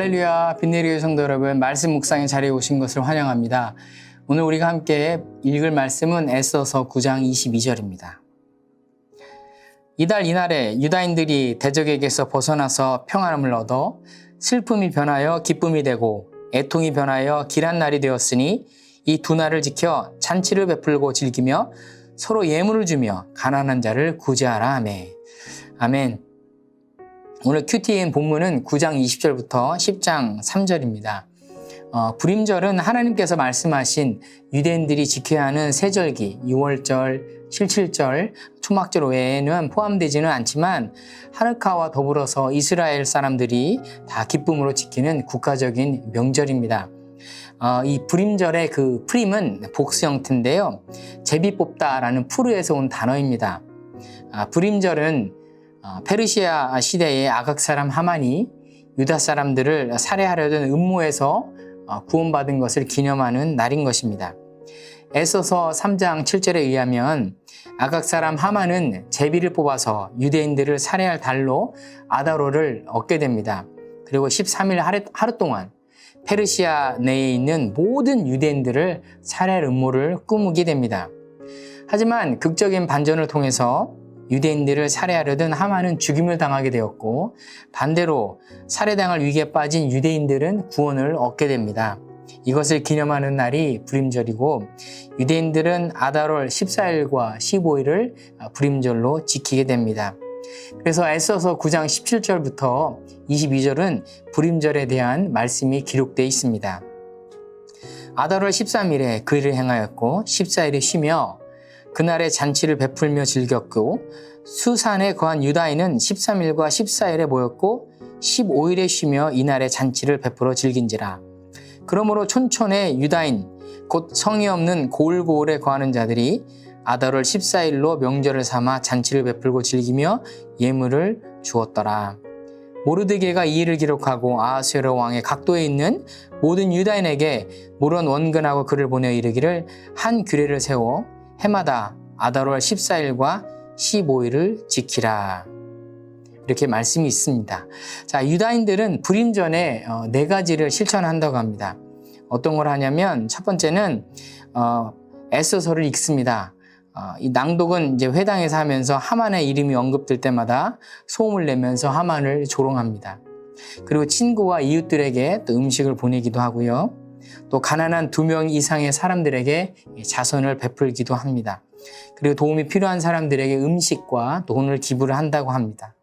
할렐루야, 빈내리교회 성도 여러분, 말씀 묵상의 자리에 오신 것을 환영합니다. 오늘 우리가 함께 읽을 말씀은 에스더서 9장 22절입니다. 이날에 유다인들이 대적에게서 벗어나서 평안함을 얻어 슬픔이 변하여 기쁨이 되고 애통이 변하여 길한 날이 되었으니 이 두 날을 지켜 잔치를 베풀고 즐기며 서로 예물을 주며 가난한 자를 구제하라. 아멘. 오늘 QTN 본문은 9장 20절부터 10장 3절입니다. 불임절은 하나님께서 말씀하신 유대인들이 지켜야 하는 세절기, 6월절, 7.7절, 초막절 외에는 포함되지는 않지만 하누카와 더불어서 이스라엘 사람들이 다 기쁨으로 지키는 국가적인 명절입니다. 이 불임절의 그 프림은 복수 형태인데요. 제비 뽑다라는 푸르에서 온 단어입니다. 불임절은 페르시아 시대의 아각 사람 하만이 유다 사람들을 살해하려던 음모에서 구원받은 것을 기념하는 날인 것입니다. 에스더서 3장 7절에 의하면 아각 사람 하만은 제비를 뽑아서 유대인들을 살해할 달로 아다로를 얻게 됩니다. 그리고 13일 하루 동안 페르시아 내에 있는 모든 유대인들을 살해할 음모를 꾸미게 됩니다. 하지만 극적인 반전을 통해서 유대인들을 살해하려던 하만은 죽임을 당하게 되었고, 반대로 살해당할 위기에 빠진 유대인들은 구원을 얻게 됩니다. 이것을 기념하는 날이 불임절이고, 유대인들은 아달월 14일과 15일을 불임절로 지키게 됩니다. 그래서 에스더서 9장 17절부터 22절은 불임절에 대한 말씀이 기록되어 있습니다. 아달월 13일에 그 일을 행하였고 14일에 쉬며 그날에 잔치를 베풀며 즐겼고, 수산에 거한 유다인은 13일과 14일에 모였고 15일에 쉬며 이날에 잔치를 베풀어 즐긴지라. 그러므로 촌촌의 유다인 곧 성이 없는 고을고을에 거하는 자들이 아달월 14일로 명절을 삼아 잔치를 베풀고 즐기며 예물을 주었더라. 모르드게가 이 일을 기록하고 아하수에로 왕의 각도에 있는 모든 유다인에게 물론 원근하고 글을 보내 이르기를 한 규례를 세워 해마다 아달월 14일과 15일을 지키라. 이렇게 말씀이 있습니다. 자, 유다인들은 불임전에 4가지를 실천한다고 합니다. 어떤 걸 하냐면 첫 번째는 에스더서를 읽습니다. 이 낭독은 이제 회당에서 하면서 하만의 이름이 언급될 때마다 소음을 내면서 하만을 조롱합니다. 그리고 친구와 이웃들에게 또 음식을 보내기도 하고요. 또 가난한 2명 이상의 사람들에게 자선을 베풀기도 합니다. 그리고 도움이 필요한 사람들에게 음식과 돈을 기부를 한다고 합니다.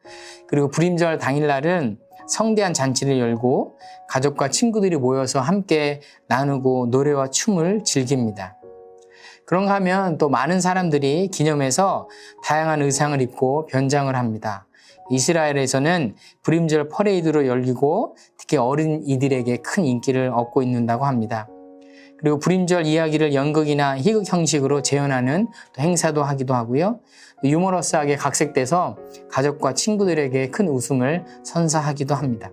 그리고 불임절 당일날은 성대한 잔치를 열고 가족과 친구들이 모여서 함께 나누고 노래와 춤을 즐깁니다. 그런가 하면 또 많은 사람들이 기념해서 다양한 의상을 입고 변장을 합니다. 이스라엘에서는 불임절 퍼레이드로 열리고 특히 어린이들에게 큰 인기를 얻고 있는다고 합니다. 그리고 불임절 이야기를 연극이나 희극 형식으로 재현하는 행사도 하기도 하고요. 유머러스하게 각색돼서 가족과 친구들에게 큰 웃음을 선사하기도 합니다.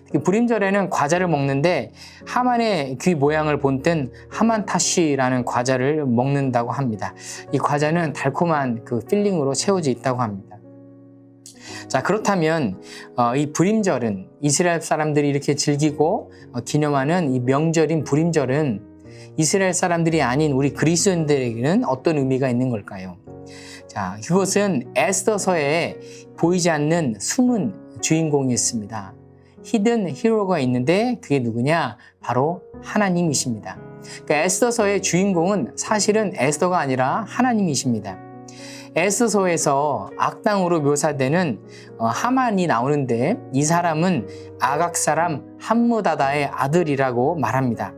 특히 불임절에는 과자를 먹는데 하만의 귀 모양을 본뜬 하만타쉬라는 과자를 먹는다고 합니다. 이 과자는 달콤한 그 필링으로 채워져 있다고 합니다. 자, 그렇다면 이 불임절은 이스라엘 사람들이 이렇게 즐기고 기념하는 이 명절인 불임절은 이스라엘 사람들이 아닌 우리 그리스도인들에게는 어떤 의미가 있는 걸까요? 자, 그것은 에스더서에 보이지 않는 숨은 주인공이 있습니다. 히든 히로가 있는데 그게 누구냐? 바로 하나님이십니다. 그러니까 에스더서의 주인공은 사실은 에스더가 아니라 하나님이십니다. 에스더서에서 악당으로 묘사되는 하만이 나오는데 이 사람은 아각 사람 함무다다의 아들이라고 말합니다.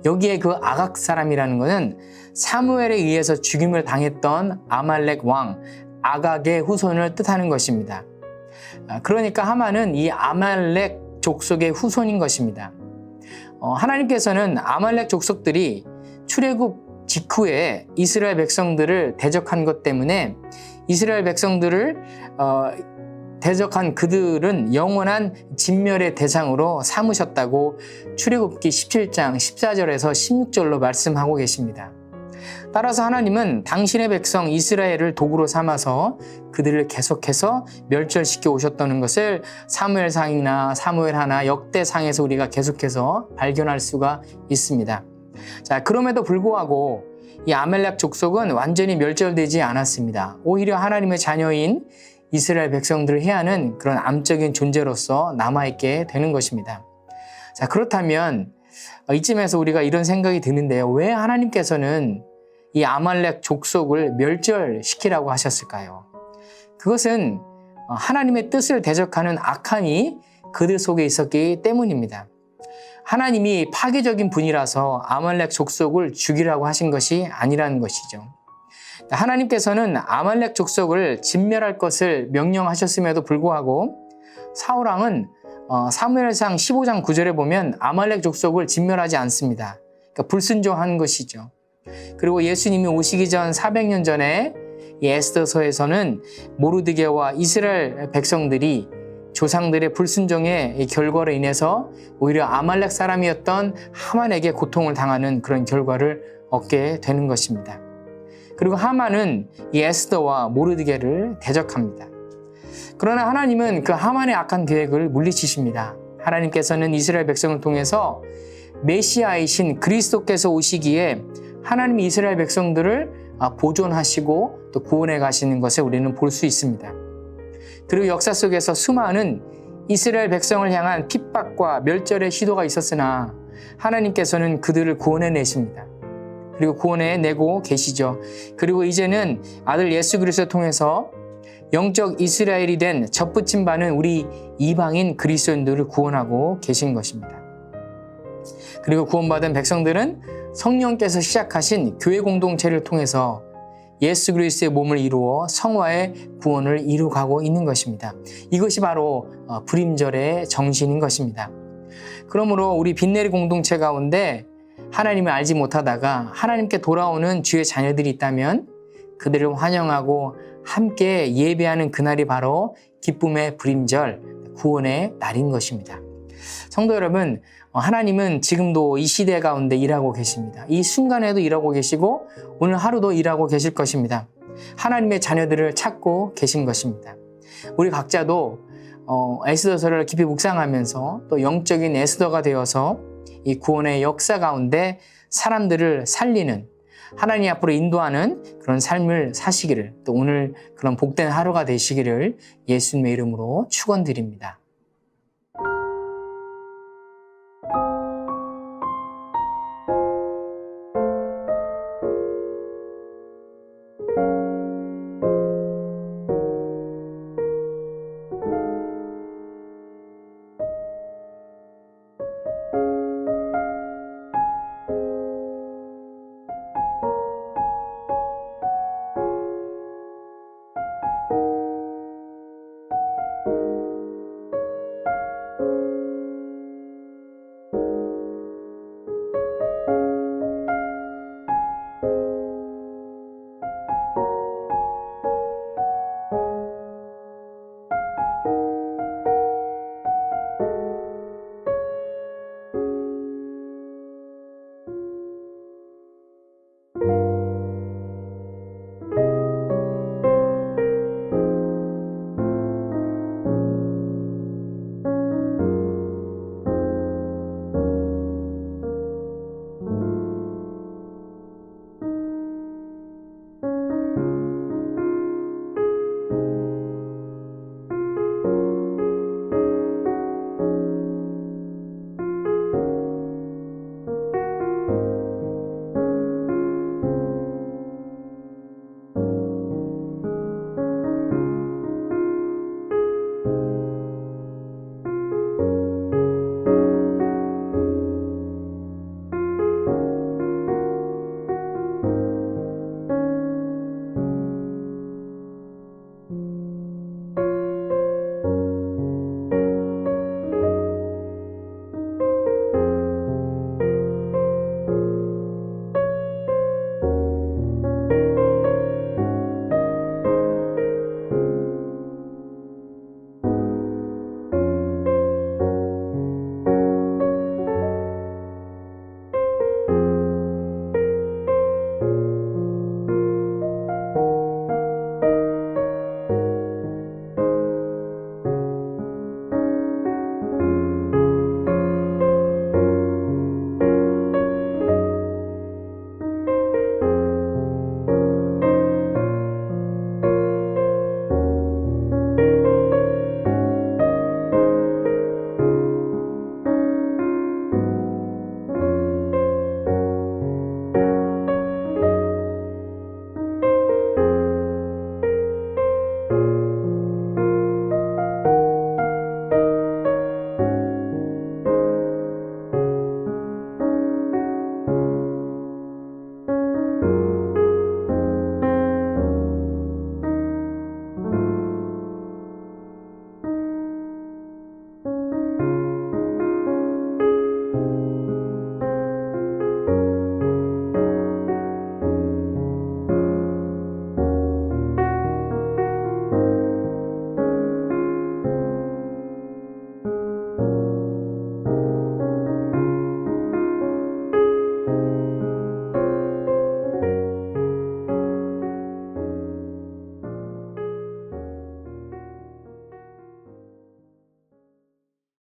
여기에 그 아각 사람이라는 것은 사무엘에 의해서 죽임을 당했던 아말렉 왕 아각의 후손을 뜻하는 것입니다. 그러니까 하만은 이 아말렉 족속의 후손인 것입니다. 하나님께서는 아말렉 족속들이 출애굽 직후에 이스라엘 백성들을 대적한 것 때문에 이스라엘 백성들을 대적한 그들은 영원한 진멸의 대상으로 삼으셨다고 출애굽기 17장 14절에서 16절로 말씀하고 계십니다. 따라서 하나님은 당신의 백성 이스라엘을 도구로 삼아서 그들을 계속해서 멸절시켜 오셨다는 것을 사무엘상이나 사무엘 하나 역대상에서 우리가 계속해서 발견할 수가 있습니다. 자, 그럼에도 불구하고 이 아말렉 족속은 완전히 멸절되지 않았습니다. 오히려 하나님의 자녀인 이스라엘 백성들을 해하는 그런 암적인 존재로서 남아있게 되는 것입니다. 자, 그렇다면 이쯤에서 우리가 이런 생각이 드는데요. 왜 하나님께서는 이 아말렉 족속을 멸절시키라고 하셨을까요? 그것은 하나님의 뜻을 대적하는 악함이 그들 속에 있었기 때문입니다. 하나님이 파괴적인 분이라서 아말렉 족속을 죽이라고 하신 것이 아니라는 것이죠. 하나님께서는 아말렉 족속을 진멸할 것을 명령하셨음에도 불구하고 사울왕은 사무엘상 15장 9절에 보면 아말렉 족속을 진멸하지 않습니다. 그러니까 불순종한 것이죠. 그리고 예수님이 오시기 전 400년 전에 이 에스더서에서는 모르드게와 이스라엘 백성들이 조상들의 불순종의 결과로 인해서 오히려 아말렉 사람이었던 하만에게 고통을 당하는 그런 결과를 얻게 되는 것입니다. 그리고 하만은 이 에스더와 모르드게를 대적합니다. 그러나 하나님은 그 하만의 악한 계획을 물리치십니다. 하나님께서는 이스라엘 백성을 통해서 메시아이신 그리스도께서 오시기에 하나님이 이스라엘 백성들을 보존하시고 또 구원해 가시는 것을 우리는 볼 수 있습니다. 그리고 역사 속에서 수많은 이스라엘 백성을 향한 핍박과 멸절의 시도가 있었으나 하나님께서는 그들을 구원해 내십니다. 그리고 구원해 내고 계시죠. 그리고 이제는 아들 예수 그리스도를 통해서 영적 이스라엘이 된 접붙임 받은 우리 이방인 그리스도인들을 구원하고 계신 것입니다. 그리고 구원받은 백성들은 성령께서 시작하신 교회 공동체를 통해서 예수 그리스도의 몸을 이루어 성화의 구원을 이루어가고 있는 것입니다. 이것이 바로 불임절의 정신인 것입니다. 그러므로 우리 빈내리 공동체 가운데 하나님을 알지 못하다가 하나님께 돌아오는 주의 자녀들이 있다면 그들을 환영하고 함께 예배하는 그날이 바로 기쁨의 불임절, 구원의 날인 것입니다. 성도 여러분, 하나님은 지금도 이 시대 가운데 일하고 계십니다. 이 순간에도 일하고 계시고 오늘 하루도 일하고 계실 것입니다. 하나님의 자녀들을 찾고 계신 것입니다. 우리 각자도 에스더서를 깊이 묵상하면서 또 영적인 에스더가 되어서 이 구원의 역사 가운데 사람들을 살리는, 하나님 앞으로 인도하는 그런 삶을 사시기를, 또 오늘 그런 복된 하루가 되시기를 예수님의 이름으로 축원드립니다.